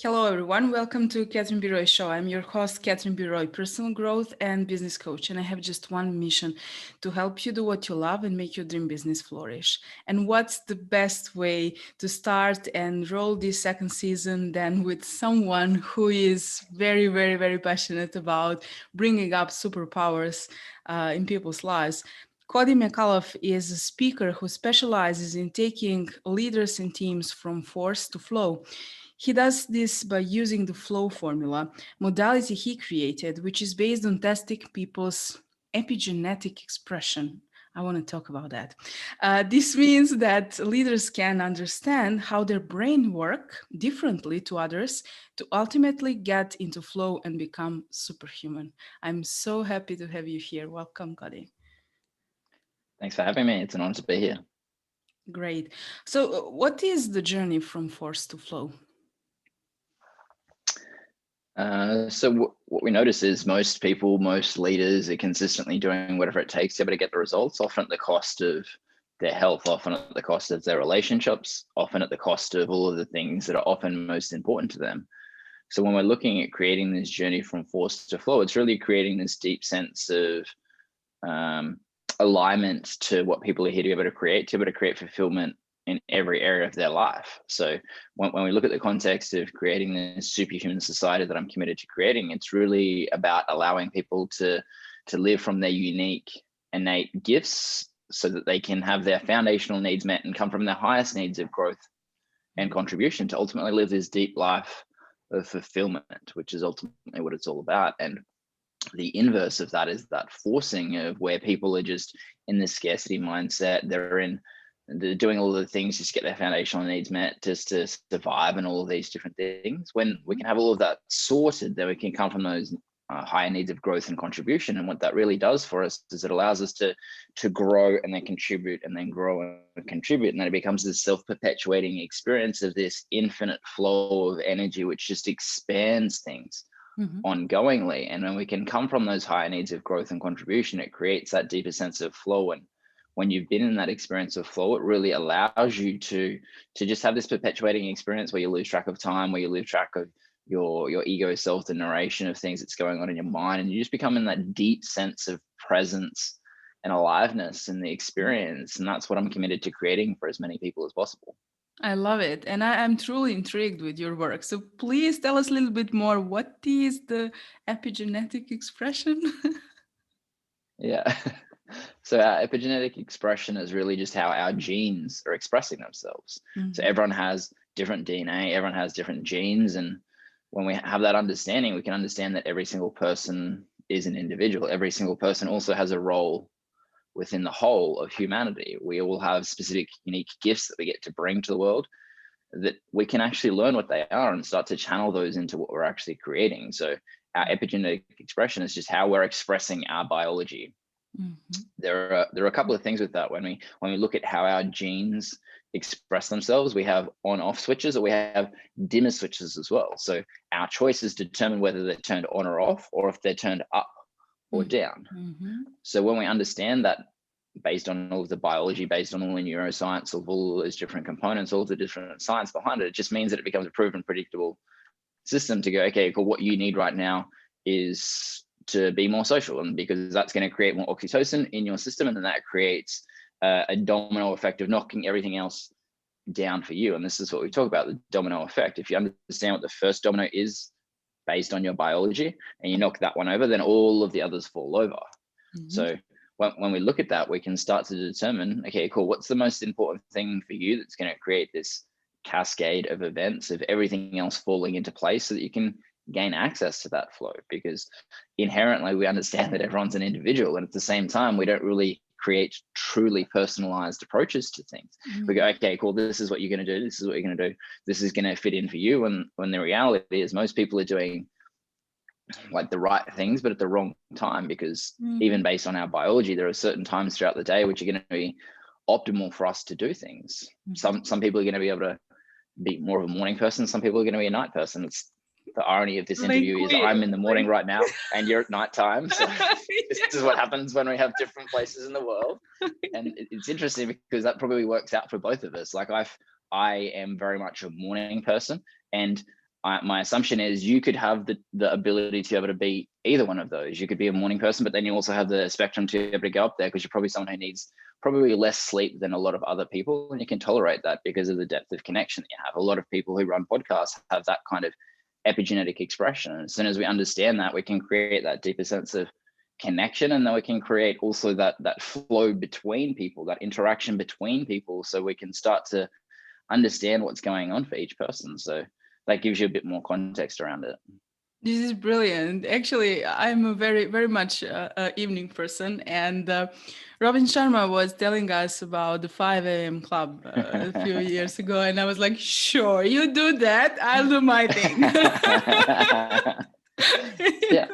Hello, everyone. Welcome to Catherine Biroy Show. I'm your host, Catherine Biroy, personal growth and business coach. And I have just one mission to help you do what you love and make your dream business flourish. And what's the best way to start and roll this second season than with someone who is very, very, very passionate about bringing up superpowers in people's lives? Cody McAuliffe is a speaker who specializes in taking leaders and teams from force to flow. He does this by using the flow formula, modality he created, which is based on testing people's epigenetic expression. I want to talk about that. This means that leaders can understand how their brain work differently to others to ultimately get into flow and become superhuman. I'm so happy to have you here. Welcome, Cody. Thanks for having me. It's an honor to be here. Great. So, what is the journey from force to flow? What we notice is most people, most leaders are consistently doing whatever it takes to be able to get the results, often at the cost of their health, often at the cost of their relationships, often at the cost of all of the things that are often most important to them. So when we're looking at creating this journey from force to flow, it's really creating this deep sense of um, alignment to what people are here to be able to create fulfillment in every area of their life. So when we look at the context of creating this superhuman society that I'm committed to creating, it's really about allowing people to live from their unique innate gifts so that they can have their foundational needs met and come from their highest needs of growth and contribution to ultimately live this deep life of fulfillment, which is ultimately what it's all about. And the inverse of that is that forcing of where people are just in this scarcity mindset. They're doing all of the things just to get their foundational needs met, just to survive, and all of these different things. When we can have all of that sorted, then we can come from those higher needs of growth and contribution. And what that really does for us is it allows us to grow and then contribute, and then grow and contribute, and then it becomes this self-perpetuating experience of this infinite flow of energy, which just expands things ongoingly. And when we can come from those higher needs of growth and contribution, it creates that deeper sense of flow. And when you've been in that experience of flow, it really allows you to just have this perpetuating experience where you lose track of time, where you lose track of your ego self, the narration of things that's going on in your mind, and you just become in that deep sense of presence and aliveness in the experience. And that's what I'm committed to creating for as many people as possible. I love it. And I'm truly intrigued with your work. So please tell us a little bit more. What is the epigenetic expression? Yeah. So our epigenetic expression is really just how our genes are expressing themselves. So Mhm. everyone has different DNA, everyone has different genes. And when we have that understanding, we can understand that every single person is an individual. Every single person also has a role within the whole of humanity. We all have specific, unique gifts that we get to bring to the world, that we can actually learn what they are and start to channel those into what we're actually creating. So our epigenetic expression is just how we're expressing our biology. Mhm. There are a couple of things with that. When we look at how our genes express themselves, we have on off switches, or we have dimmer switches as well. So our choices determine whether they're turned on or off, or if they're turned up or down. Mhm. So when we understand that, based on all of the biology, based on all the neuroscience of all those different components, all the different science behind it, it just means that it becomes a proven, predictable system to go, okay, cool, what you need right now is to be more social, and because that's going to create more oxytocin in your system, and then that creates a domino effect of knocking everything else down for you. And this is what we talk about, the domino effect. If you understand what the first domino is based on your biology, and you knock that one over, then all of the others fall over. Mhm. So when we look at that, we can start to determine, okay, cool, what's the most important thing for you that's going to create this cascade of events of everything else falling into place, so that you can gain access to that flow. Because inherently we understand that everyone's an individual, and at the same time we don't really create truly personalized approaches to things. We go, Mhm. okay, cool, this is what you're going to do, this is what you're going to do, this is going to fit in for you. And when the reality is most people are doing like the right things, but at the wrong time. Because even Mhm. based on our biology, there are certain times throughout the day which are going to be optimal for us to do things. Mhm. Some people are going to be able to be more of a morning person. Some people are going to be a night person. It's the irony of this Like interview is we, I'm in the morning like, right now and you're at nighttime. So this is yeah. what happens when we have different places in the world. And it's interesting because that probably works out for both of us. Like I am very much a morning person, and my assumption is you could have the ability to be able to be either one of those. You could be a morning person, but then you also have the spectrum to be able to go up there, because you're probably someone who needs probably less sleep than a lot of other people, and you can tolerate that because of the depth of connection that you have. A lot of people who run podcasts have that kind of epigenetic expression, and as soon as we understand that, we can create that deeper sense of connection, and then we can create also that flow between people, that interaction between people, so we can start to understand what's going on for each person. So that gives you a bit more context around it. This is brilliant. Actually, I'm a very, very much evening person, and Robin Sharma was telling us about the 5 a.m. club a few years ago, and I was like, "Sure, you do that. I'll do my thing." Yeah,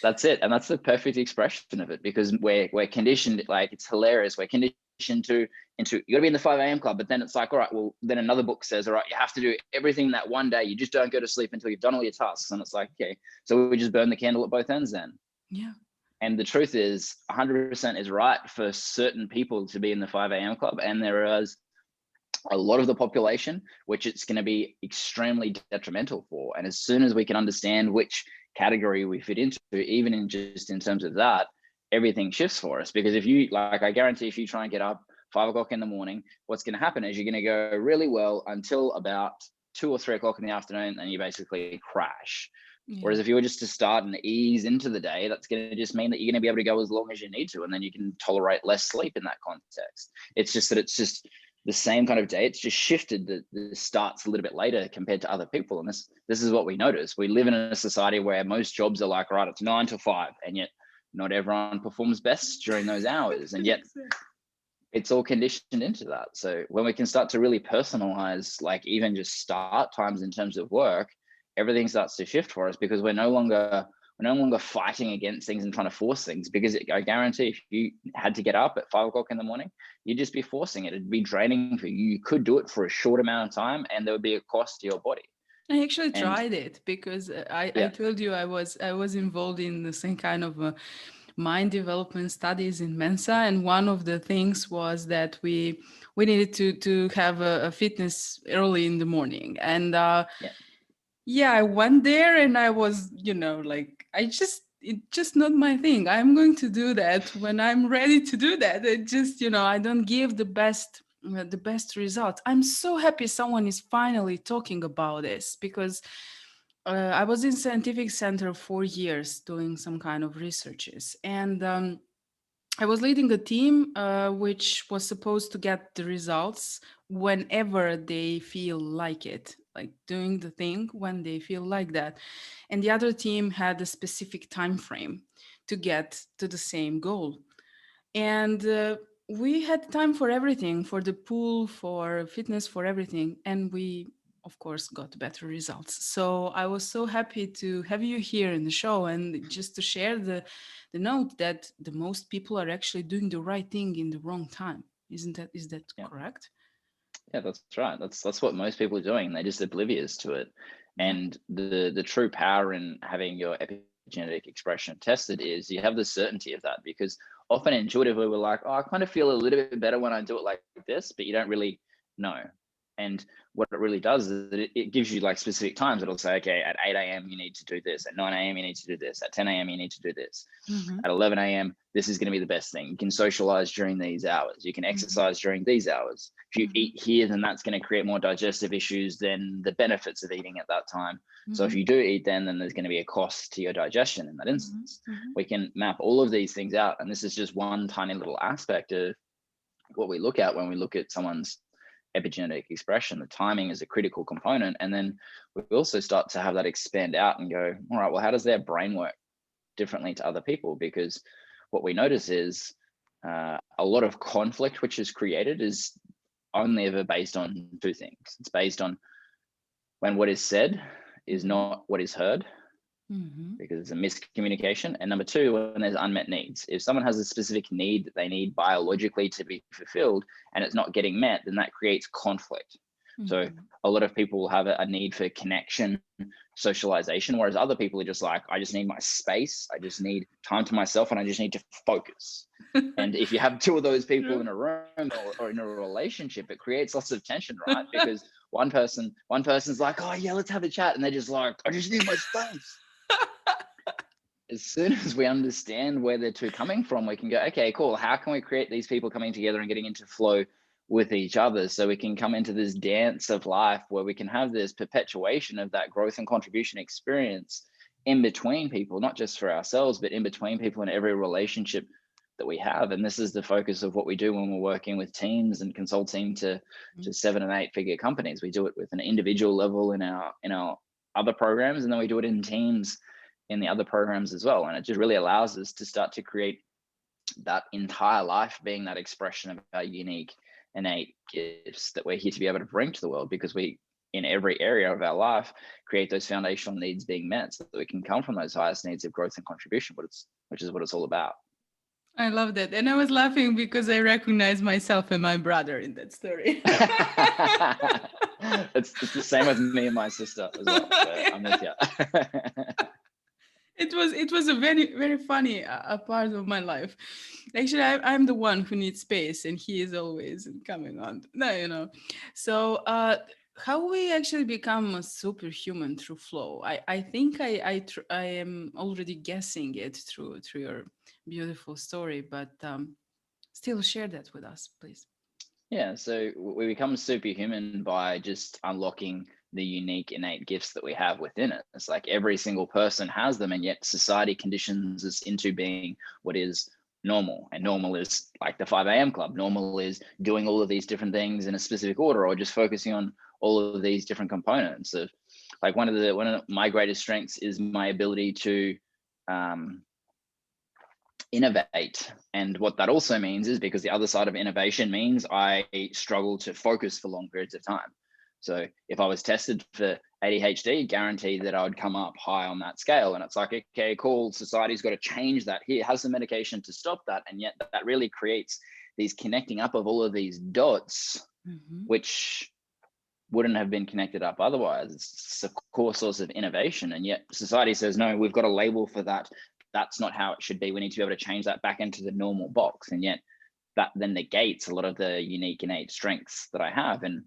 that's it, and that's the perfect expression of it, because we're conditioned. Like, it's hilarious. We're conditioned to into, you gotta be in the 5 a.m. club, but then it's like, all right, well, then another book says, all right, you have to do everything that one day. You just don't go to sleep until you've done all your tasks. And it's like, okay, so we just burn the candle at both ends then. Yeah. And the truth is 100% is right for certain people to be in the 5 a.m. club, and there is a lot of the population which it's going to be extremely detrimental for. And as soon as we can understand which category we fit into, even in just in terms of that, everything shifts for us. Because if you, like, I guarantee if you try and get up 5 o'clock in the morning, what's going to happen is you're going to go really well until about 2 or 3 o'clock in the afternoon, and you basically crash. Yeah. Whereas if you were just to start and ease into the day, that's going to just mean that you're going to be able to go as long as you need to, and then you can tolerate less sleep in that context. It's just that it's just the same kind of day. It's just shifted. The starts a little bit later compared to other people. And this is what we notice. We live in a society where most jobs are like, right, it's 9 to 5, and yet not everyone performs best during those hours. And yet it's all conditioned into that. So when we can start to really personalize, like, even just start times in terms of work, everything starts to shift for us, because we're no longer fighting against things and trying to force things. Because I guarantee if you had to get up at 5 o'clock in the morning, you'd just be forcing it. It'd be draining for you. You could do it for a short amount of time, and there would be a cost to your body. I actually tried it, because I told you I was involved in the same kind of mind development studies in Mensa, and one of the things was that we needed to have a fitness early in the morning, and yeah, I went there, and I was, like, it's just not my thing. I'm going to do that when I'm ready to do that. It just, I don't give the best results. I'm so happy someone is finally talking about this, because I was in scientific center for years doing some kind of researches, and I was leading a team which was supposed to get the results whenever they feel like it, like doing the thing when they feel like that. And the other team had a specific time frame to get to the same goal. And we had time for everything, for the pool, for fitness, for everything. And we, of course, got better results. So I was so happy to have you here in the show, and just to share the note that the most people are actually doing the right thing in the wrong time. Is that correct? Yeah, that's right. That's what most people are doing. They're just oblivious to it. And the true power in having your epigenetic expression tested is you have the certainty of that, because often intuitively we're like, oh, I kind of feel a little bit better when I do it like this, but you don't really know. And what it really does is that it gives you like specific times. It'll say, okay, at 8 a.m. you need to do this. At 9 a.m. you need to do this. At 10 a.m. you need to do this. At 11 a.m. this is going to be the best thing. You can socialize during these hours. You can exercise during these hours. If you eat here, then that's going to create more digestive issues than the benefits of eating at that time. So if you do eat then there's going to be a cost to your digestion in that instance. We can map all of these things out. And this is just one tiny little aspect of what we look at when we look at someone's epigenetic expression. The timing is a critical component. And then we also start to have that expand out and go, all right, well, how does their brain work differently to other people? Because what we notice is a lot of conflict which is created is only ever based on two things. It's based on when what is said is not what is heard, because it's a miscommunication. And number two, when there's unmet needs. If someone has a specific need that they need biologically to be fulfilled and it's not getting met, then that creates conflict. So a lot of people have a need for connection, socialization, whereas other people are just like, I just need my space. I just need time to myself, and I just need to focus. And if you have two of those people in a room or in a relationship, it creates lots of tension, right? Because One person's like, oh yeah, let's have a chat, and they're just like, I just need my space. As soon as we understand where they're two coming from, we can go, okay, cool. How can we create these people coming together and getting into flow with each other, so we can come into this dance of life where we can have this perpetuation of that growth and contribution experience in between people, not just for ourselves, but in between people in every relationship that we have. And this is the focus of what we do when we're working with teams and consulting to 7 and 8 figure companies. We do it with an individual level in our other programs, and then we do it in teams in the other programs as well. And it just really allows us to start to create that entire life being that expression of our unique innate gifts that we're here to be able to bring to the world, because we, in every area of our life, create those foundational needs being met so that we can come from those highest needs of growth and contribution, which is what it's all about. I love that. And I was laughing because I recognize myself and my brother in that story. It's the same with me and my sister as well. So I'm with you. It was a very very funny a part of my life. Actually, I'm the one who needs space, and he is always coming on. No, So, how we actually become a superhuman through flow? I think I am already guessing it through your beautiful story, but still share that with us, please. Yeah, so we become superhuman by just unlocking the unique innate gifts that we have within it. It's like every single person has them, and yet society conditions us into being what is normal. And normal is like the 5 a.m. club. Normal is doing all of these different things in a specific order, or just focusing on all of these different components of, like, one of my greatest strengths is my ability to innovate. And what that also means is, because the other side of innovation means I struggle to focus for long periods of time. So if I was tested for ADHD, guaranteed that I would come up high on that scale. And it's like, okay, cool, society's got to change that. Here, has some medication to stop that. And yet that really creates these connecting up of all of these dots, which wouldn't have been connected up otherwise. It's a core source of innovation. And yet society says, no, we've got a label for that. That's not how it should be. We need to be able to change that back into the normal box. And yet that then negates a lot of the unique innate strengths that I have. And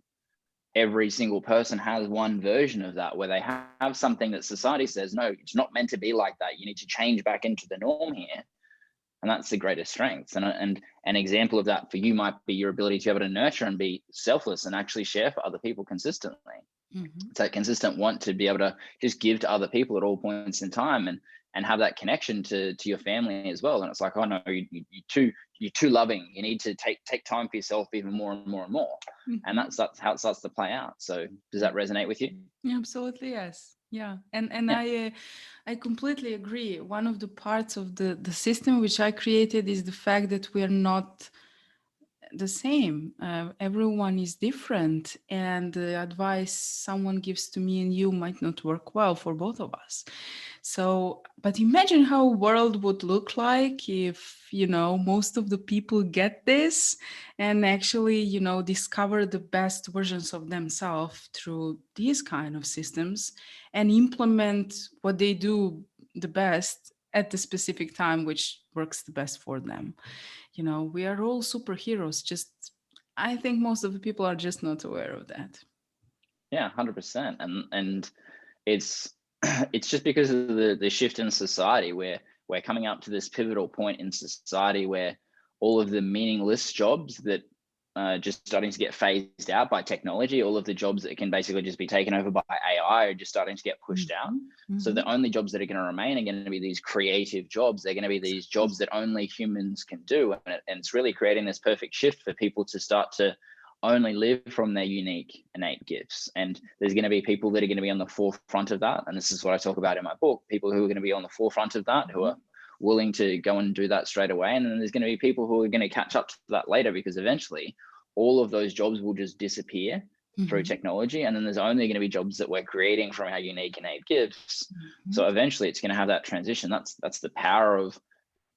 every single person has one version of that, where they have something that society says, no, it's not meant to be like that. You need to change back into the norm here. And that's the greatest strengths. And an example of that for you might be your ability to be able to nurture and be selfless and actually share for other people consistently. It's that consistent want to be able to just give to other people at all points in time, and have that connection to your family as well. And it's like, oh no, you're too loving. You need to take time for yourself even more and more and more. And that's how it starts to play out. So does that resonate with you? Absolutely, yes. Yeah. And Yeah. I completely agree. One of the parts of the system which I created is the fact that we are not the same. Everyone is different, and the advice someone gives to me and you might not work well for both of us. So, but imagine how a world would look like if, most of the people get this and actually, discover the best versions of themselves through these kind of systems and implement what they do the best at the specific time, which works the best for them. We are all superheroes. Just, I think most of the people are just not aware of that. Yeah, 100%. And it's it's just because of the shift in society, where we're coming up to this pivotal point in society where all of the meaningless jobs that are just starting to get phased out by technology, all of the jobs that can basically just be taken over by AI are just starting to get pushed out. So the only jobs that are going to remain are going to be these creative jobs. They're going to be these jobs that only humans can do. And it's really creating this perfect shift for people to start to only live from their unique innate gifts. And there's going to be people that are going to be on the forefront of that. And this is what I talk about in my book, people who are going to be on the forefront of that, who are willing to go and do that straight away. And then there's going to be people who are going to catch up to that later, because eventually all of those jobs will just disappear through technology. And then there's only going to be jobs that we're creating from our unique innate gifts. So eventually it's going to have that transition. That's the power of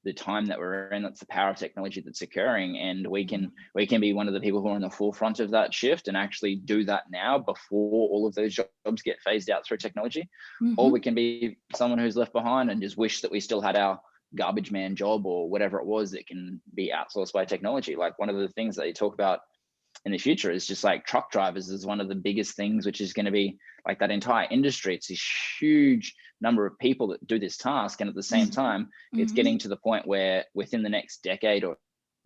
the time that we're in. That's the power of technology that's occurring. And we can be one of the people who are on the forefront of that shift and actually do that now before all of those jobs get phased out through technology. Or we can be someone who's left behind and just wish that we still had our garbage man job or whatever it was that can be outsourced by technology. Like one of the things that you talk about in the future is just like truck drivers is one of the biggest things, which is going to be like that entire industry. It's this huge number of people that do this task. And at the same time, it's getting to the point where within the next decade or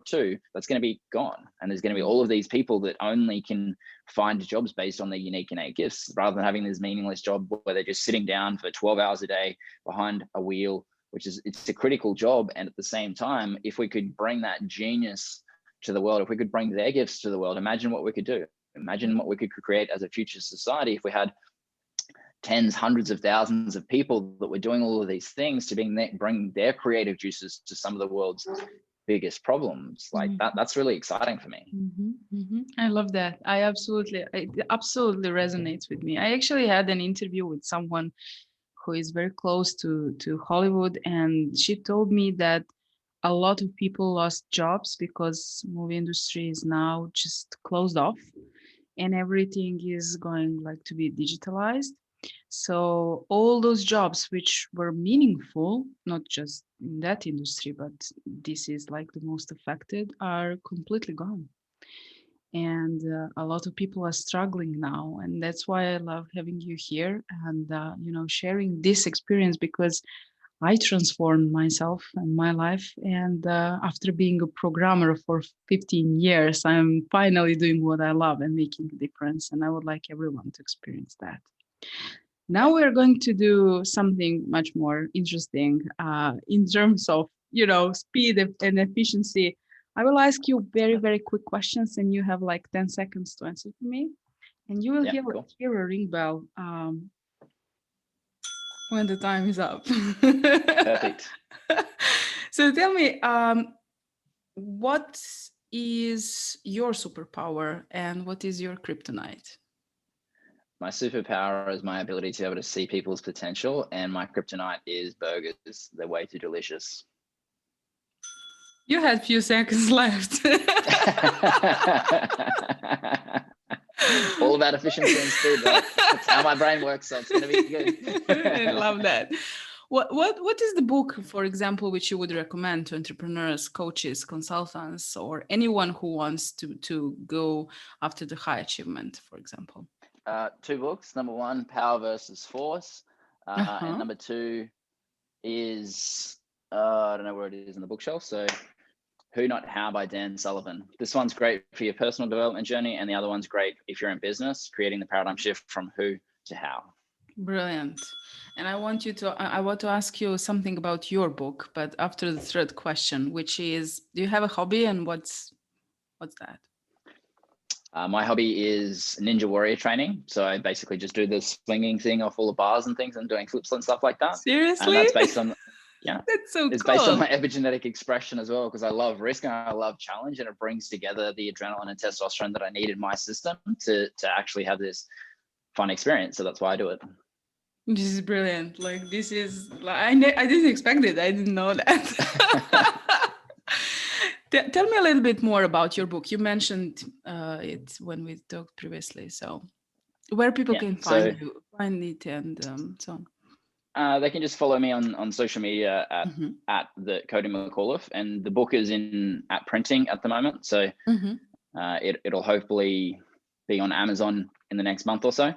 two, that's going to be gone. And there's going to be all of these people that only can find jobs based on their unique innate gifts, rather than having this meaningless job where they're just sitting down for 12 hours a day behind a wheel, which is, it's a critical job. And at the same time, if we could bring that genius to the world, if we could bring their gifts to the world, imagine what we could do. Imagine what we could create as a future society if we had tens, hundreds of thousands of people that were doing all of these things to bring their creative juices to some of the world's biggest problems. Like that's really exciting for me. I love that. It absolutely resonates with me. I actually had an interview with someone who is very close to Hollywood, and she told me that a lot of people lost jobs because movie industry is now just closed off and everything is going like to be digitalized. So all those jobs which were meaningful, not just in that industry, but this is like the most affected, are completely gone. And a lot of people are struggling now, and that's why I love having you here and sharing this experience, because I transformed myself and my life, and after being a programmer for 15 years, I'm finally doing what I love and making a difference, and I would like everyone to experience that. Now we're going to do something much more interesting in terms of speed and efficiency. I will ask you very, very quick questions, and you have like 10 seconds to answer to me. And you will hear a ring bell when the time is up. Perfect. So tell me, what is your superpower and what is your kryptonite? My superpower is my ability to be able to see people's potential, and my kryptonite is burgers. They're way too delicious. You had few seconds left. All about efficiency and speed, right? That's how my brain works, so it's going to be good. I love that. What is the book, for example, which you would recommend to entrepreneurs, coaches, consultants, or anyone who wants to go after the high achievement, for example? 2 books. Number 1, Power versus Force. And number 2 is, I don't know where it is in the bookshelf. So Who Not How by Dan Sullivan. This one's great for your personal development journey, and the other one's great if you're in business, creating the paradigm shift from who to how. Brilliant. And I want to ask you something about your book, but after the third question, which is, do you have a hobby, and what's that? My hobby is ninja warrior training. So I basically just do this swinging thing off all the bars and things and doing flips and stuff like that. Seriously? And that's based on, yeah. That's so it's cool. Based on my epigenetic expression as well, because I love risk and I love challenge, and it brings together the adrenaline and testosterone that I need in my system to actually have this fun experience. So that's why I do it. This is brilliant. Like, this is, I didn't expect it. I didn't know that. Tell me a little bit more about your book. You mentioned it when we talked previously. So where people can find it and so on. They can just follow me on social media at the Cody McAuliffe, and the book is at printing at the moment. So it'll hopefully be on Amazon in the next month or so.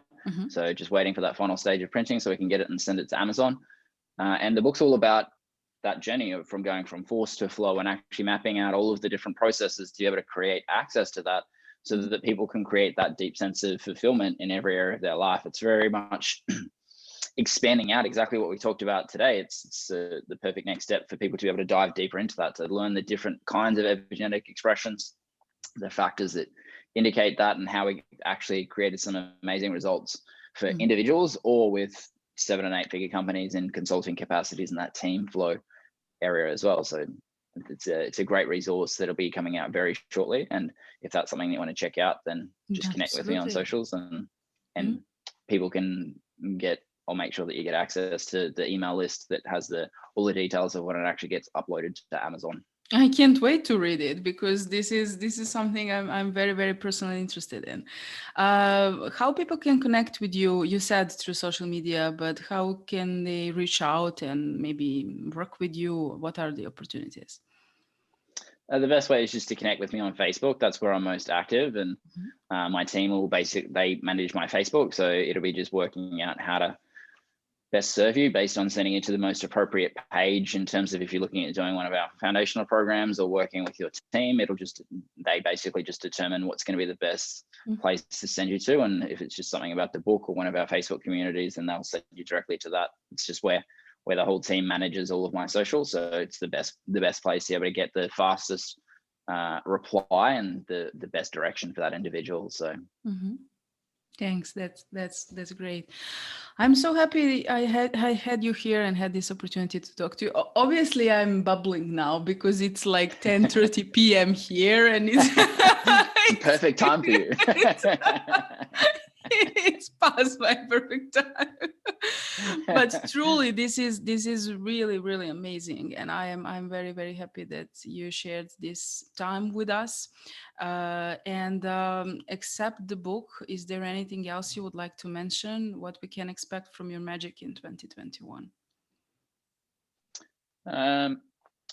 So just waiting for that final stage of printing so we can get it and send it to Amazon. And the book's all about that journey from going from force to flow and actually mapping out all of the different processes to be able to create access to that, so that people can create that deep sense of fulfillment in every area of their life. It's very much expanding out exactly what we talked about today. It's the perfect next step for people to be able to dive deeper into that, to learn the different kinds of epigenetic expressions, the factors that indicate that, and how we actually created some amazing results for individuals or with 7 and 8 figure companies in consulting capacities in that team flow area as well. So it's a great resource that'll be coming out very shortly. And if that's something that you want to check out, then just connect with me on socials, and people can I'll make sure that you get access to the email list that has all the details of when it actually gets uploaded to Amazon. I can't wait to read it, because this is something I'm very, very personally interested in. How people can connect with you? You said through social media, but how can they reach out and maybe work with you? What are the opportunities? The best way is just to connect with me on Facebook. That's where I'm most active, and Mhm. my team will they manage my Facebook, so it'll be just working out how to best serve you based on sending it to the most appropriate page. In terms of if you're looking at doing one of our foundational programs or working with your team, they basically just determine what's going to be the best Mhm. place to send you to. And if it's just something about the book or one of our Facebook communities, then they'll send you directly to that. It's just where the whole team manages all of my socials, so it's the best place to be able to get the fastest reply and the best direction for that individual. So Mhm. Thanks. That's great. I'm so happy I had you here and had this opportunity to talk to you. Obviously, I'm bubbling now because it's like 10:30 p.m. here, and it's perfect time for you. it's, it's past my perfect time. But truly, this is really amazing, and I'm very happy that you shared this time with us. And except the book, is there anything else you would like to mention? What we can expect from your magic in 2021? um,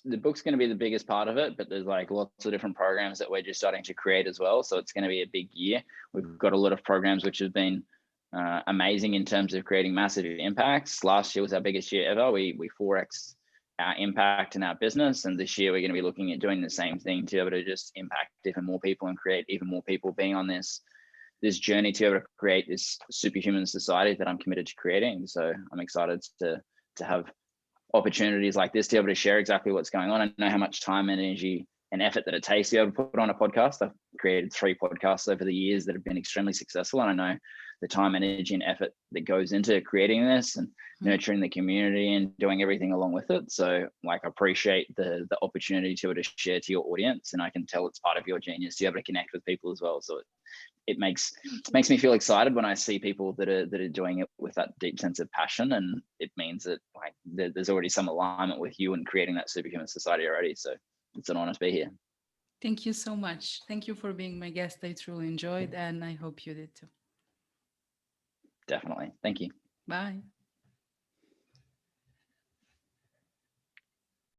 the book's going to be the biggest part of it, but there's like lots of different programs that we're just starting to create as well. So it's going to be a big year. We've got a lot of programs which have been amazing in terms of creating massive impacts. Last year was our biggest year ever. We 4x our impact in our business, and this year we're going to be looking at doing the same thing to be able to just impact even more people and create even more people being on this journey to be able to create this superhuman society that I'm committed to creating. So I'm excited to have opportunities like this to be able to share exactly what's going on. I know how much time, energy, and effort that it takes to be able to put on a podcast. I've created 3 podcasts over the years that have been extremely successful, and I know the time, energy, and effort that goes into creating this and nurturing the community and doing everything along with it. So, like, I appreciate the opportunity to be able to share to your audience, and I can tell it's part of your genius to be able to connect with people as well. So it makes me feel excited when I see people that are doing it with that deep sense of passion, and it means that like there's already some alignment with you and creating that superhuman society already. So it's an honor to be here. Thank you so much. Thank you for being my guest. I truly enjoyed, and I hope you did too. Definitely. Thank you. Bye.